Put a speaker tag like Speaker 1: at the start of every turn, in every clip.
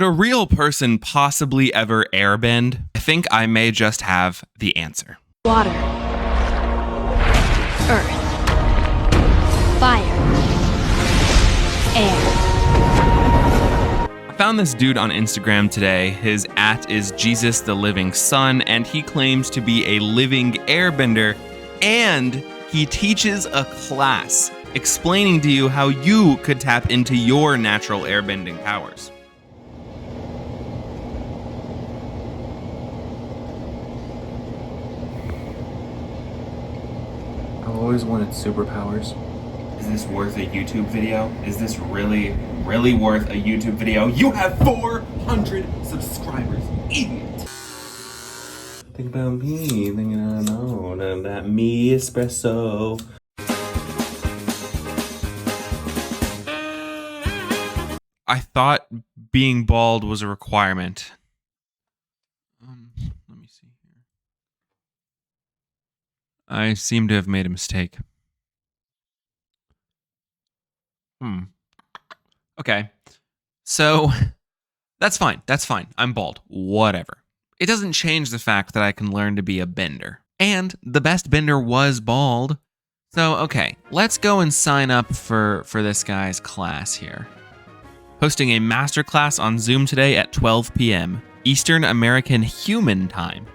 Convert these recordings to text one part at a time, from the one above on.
Speaker 1: Could a real person possibly ever airbend? I think I may just have the answer.
Speaker 2: Water. Earth. Fire. Air.
Speaker 1: I found this dude on Instagram today. His @ is Jesus the Living Son, and he claims to be a living airbender, and he teaches a class explaining to you how you could tap into your natural airbending powers. I've always wanted superpowers. Is this worth a YouTube video? Is this really worth a YouTube video? You have 400 subscribers, idiot! Think about me, thinking I know that me espresso. I thought being bald was a requirement. Let me see here. I seem to have made a mistake. Okay. So, that's fine. I'm bald. Whatever. It doesn't change the fact that I can learn to be a bender. And the best bender was bald. So, okay. Let's go and sign up for this guy's class here. Hosting a masterclass on Zoom today at 12 p.m. Eastern American Human Time.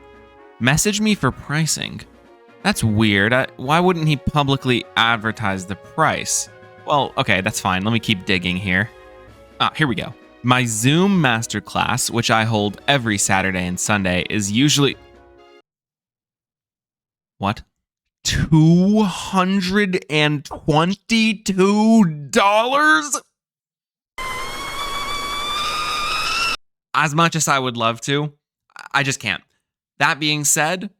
Speaker 1: Message me for pricing. That's weird. Why wouldn't he publicly advertise the price? Well, okay, that's fine. Let me keep digging here. Here we go. My Zoom masterclass, which I hold every Saturday and Sunday, is usually... What? $222? As much as I would love to, I just can't. That being said,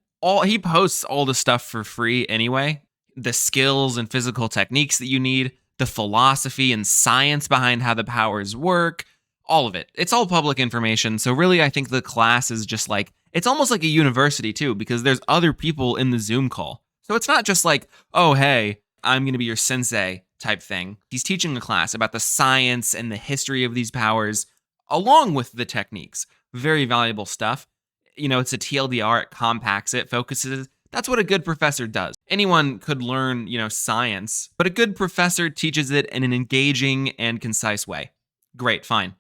Speaker 1: he posts all the stuff for free anyway. The skills and physical techniques that you need, the philosophy and science behind how the powers work, all of it. It's all public information. So really, I think the class is just like, it's almost like a university too, because there's other people in the Zoom call. So it's not just like, oh, hey, I'm going to be your sensei type thing. He's teaching a class about the science and the history of these powers, along with the techniques. Very valuable stuff. You know, it's a TLDR, it compacts it, focuses. That's what a good professor does. Anyone could learn, science, but a good professor teaches it in an engaging and concise way. Great, fine.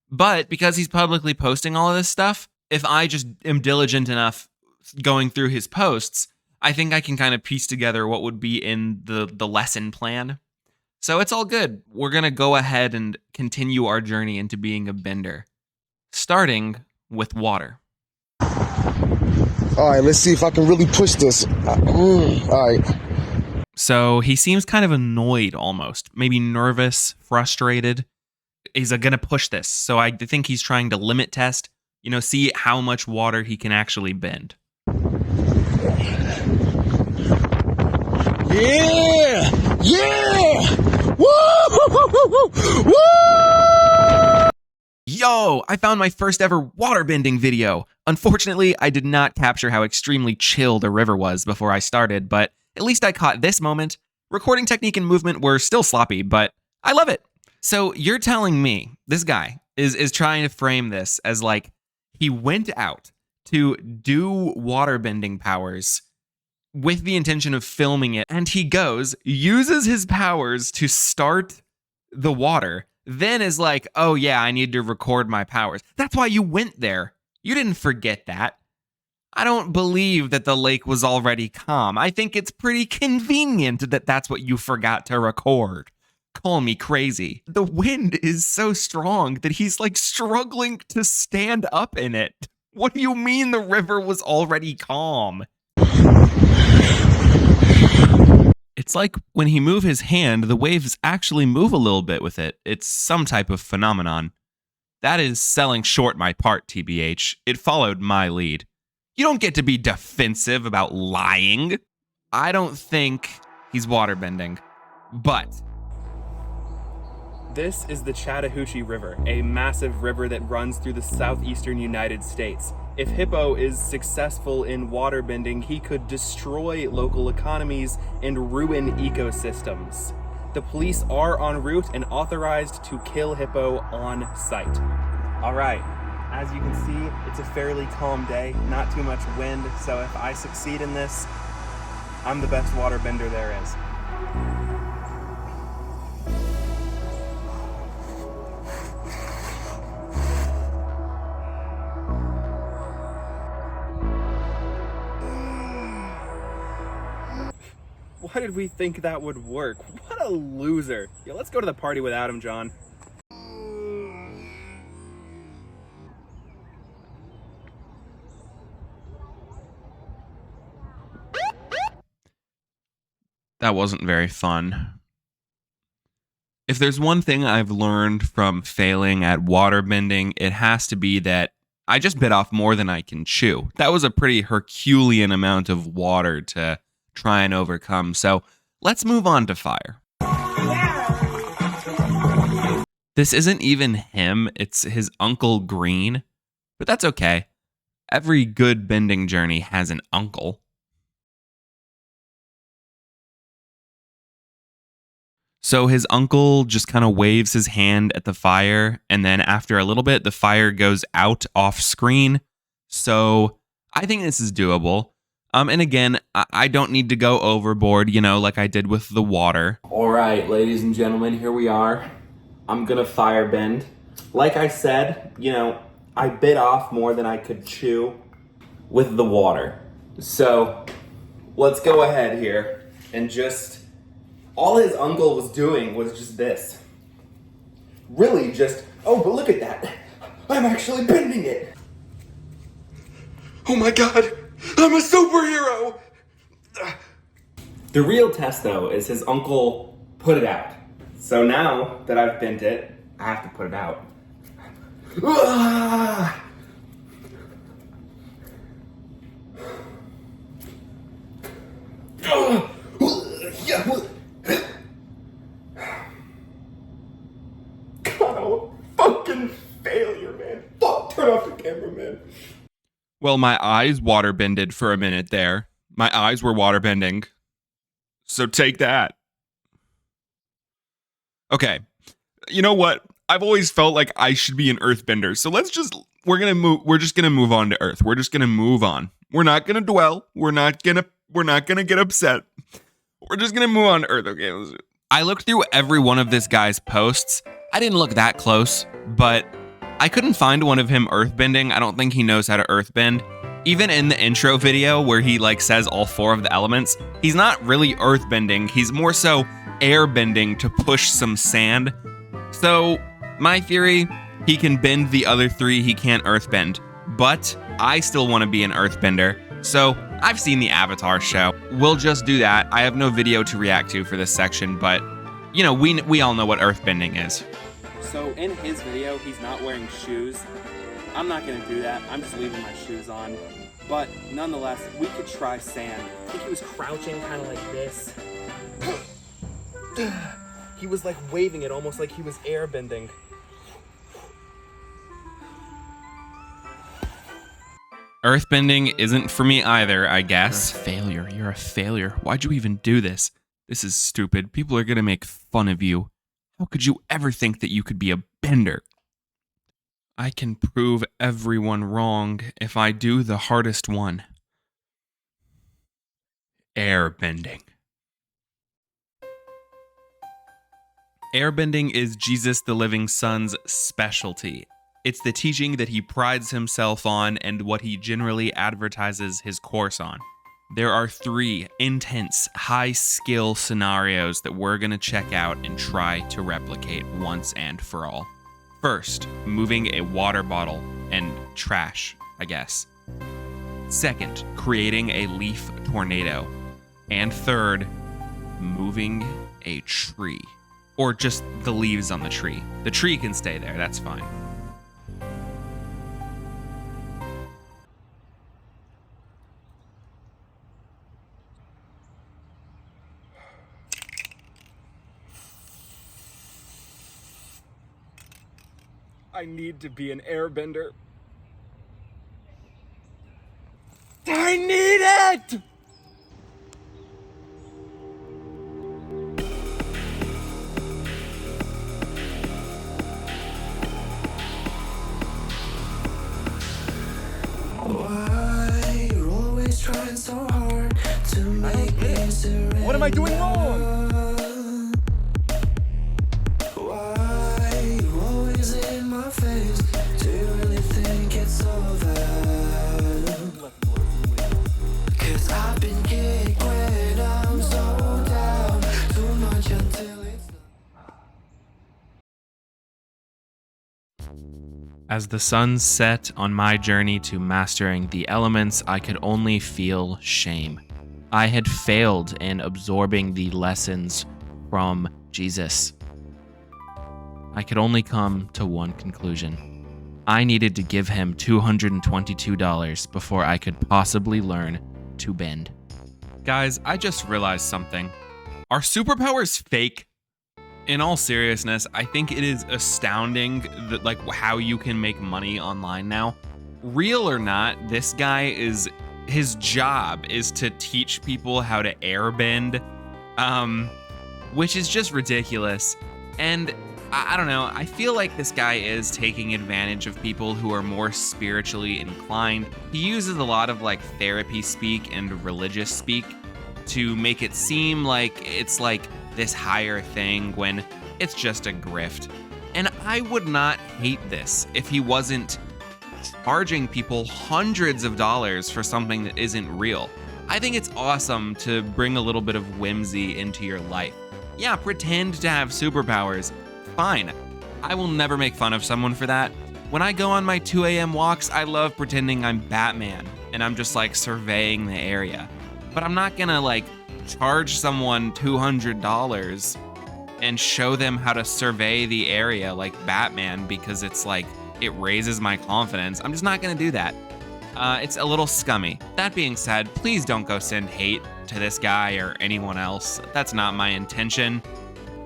Speaker 1: But because he's publicly posting all of this stuff, if I just am diligent enough going through his posts, I think I can kind of piece together what would be in the lesson plan. So it's all good. We're going to go ahead and continue our journey into being a bender, starting with water.
Speaker 3: All right, let's see if I can really push this. All right.
Speaker 1: So he seems kind of annoyed almost, maybe nervous, frustrated. He's going to push this. So I think he's trying to limit test, see how much water he can actually bend.
Speaker 3: Yeah! Woo! Woo!
Speaker 1: Yo, I found my first ever waterbending video. Unfortunately, I did not capture how extremely chill the river was before I started, but at least I caught this moment. Recording technique and movement were still sloppy, but I love it. So you're telling me this guy is trying to frame this as like he went out to do waterbending powers with the intention of filming it, and he uses his powers to start the water, then is like, oh yeah, I need to record my powers. That's why you went there. You didn't forget that. I don't believe that the lake was already calm. I think it's pretty convenient that that's what you forgot to record. Call me crazy. The wind is so strong that he's like struggling to stand up in it. What do you mean the river was already calm? It's like when he moves his hand, the waves actually move a little bit with it. It's some type of phenomenon. That is selling short my part, TBH. It followed my lead. You don't get to be defensive about lying. I don't think he's waterbending, but... This is the Chattahoochee River, a massive river that runs through the southeastern United States. If Hippo is successful in waterbending, he could destroy local economies and ruin ecosystems. The police are en route and authorized to kill Hippo on site.
Speaker 4: All right, as you can see, it's a fairly calm day, not too much wind, so if I succeed in this, I'm the best waterbender there is. Why did we think that would work? What a loser. Yeah, let's go to the party without him, John.
Speaker 1: That wasn't very fun. If there's one thing I've learned from failing at waterbending, it has to be that I just bit off more than I can chew. That was a pretty Herculean amount of water to try and overcome. So let's move on to fire. This isn't even him, it's his Uncle Green, but that's okay. Every good bending journey has an uncle. So his uncle just kind of waves his hand at the fire, and then after a little bit, the fire goes out off screen. So I think this is doable. And again, I don't need to go overboard, like I did with the water. All right, ladies and gentlemen, here we are. I'm gonna fire bend. Like I said, I bit off more than I could chew with the water. So let's go ahead here and all his uncle was doing was just this. Really just, oh, but look at that. I'm actually bending it. Oh my God, I'm a superhero. The real test though is his uncle put it out. So now that I've bent it, I have to put it out. Fucking failure, man. Fuck, turn off the camera, man. Well, my eyes waterbended for a minute there. My eyes were waterbending. So take that. Okay. You know what? I've always felt like I should be an earthbender. So we're just going to move on to Earth. We're just going to move on. We're not going to dwell. We're not going to get upset. We're just going to move on to Earth. Okay. I looked through every one of this guy's posts. I didn't look that close, but I couldn't find one of him earthbending. I don't think he knows how to earthbend. Even in the intro video where he says all 4 of the elements, he's not really earthbending. He's more so airbending to push some sand. So my theory, he can bend the other 3, he can't earthbend. But I still want to be an earthbender. So I've seen the Avatar show. We'll just do that. I have no video to react to for this section, but we all know what earthbending is.
Speaker 4: So in his video, he's not wearing shoes. I'm not gonna do that. I'm just leaving my shoes on. But nonetheless, we could try sand. I think he was crouching kind of like this. He was waving it almost like he was airbending.
Speaker 1: Earthbending isn't for me either, I guess. Failure. You're a failure. Why'd you even do this? This is stupid. People are gonna make fun of you. How could you ever think that you could be a bender? I can prove everyone wrong if I do the hardest one. Airbending. Airbending is Jesus the Living Son's specialty. It's the teaching that he prides himself on and what he generally advertises his course on. There are 3 intense, high-skill scenarios that we're going to check out and try to replicate once and for all. First, moving a water bottle and trash, I guess. Second, creating a leaf tornado. And third, moving a tree. Or just the leaves on the tree. The tree can stay there, that's fine.
Speaker 4: I need to be an airbender. I need it! What am I doing wrong?
Speaker 1: As the sun set on my journey to mastering the elements, I could only feel shame. I had failed in absorbing the lessons from Jesus. I could only come to one conclusion. I needed to give him $222 before I could possibly learn to bend. Guys, I just realized something. Are superpowers fake? In all seriousness, I think it is astounding that how you can make money online now. Real or not, this guy his job is to teach people how to airbend, which is just ridiculous. And I don't know, I feel like this guy is taking advantage of people who are more spiritually inclined. He uses a lot of therapy speak and religious speak to make it seem like it's this higher thing when it's just a grift. And I would not hate this if he wasn't charging people hundreds of dollars for something that isn't real. I think it's awesome to bring a little bit of whimsy into your life. Yeah, pretend to have superpowers. Fine. I will never make fun of someone for that. When I go on my 2 a.m. walks, I love pretending I'm Batman and I'm just surveying the area. But I'm not gonna charge someone $200 and show them how to survey the area like Batman because it's it raises my confidence. I'm just not gonna do that. It's a little scummy. That being said, please don't go send hate to this guy or anyone else. That's not my intention.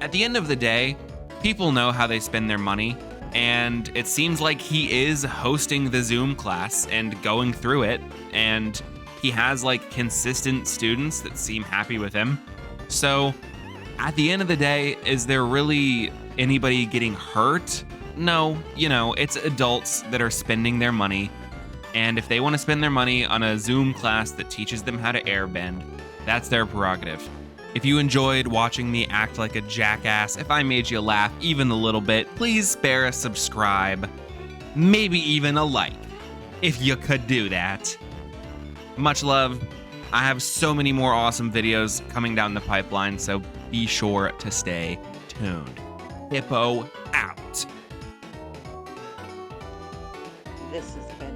Speaker 1: At the end of the day, people know how they spend their money, and it seems like he is hosting the Zoom class and going through it, and he has consistent students that seem happy with him. So at the end of the day, is there really anybody getting hurt? No, it's adults that are spending their money. And if they want to spend their money on a Zoom class that teaches them how to airbend, that's their prerogative. If you enjoyed watching me act like a jackass, if I made you laugh even a little bit, please spare a subscribe, maybe even a like, if you could do that. Much love. I have so many more awesome videos coming down the pipeline, so be sure to stay tuned. Hippo out.
Speaker 5: This has been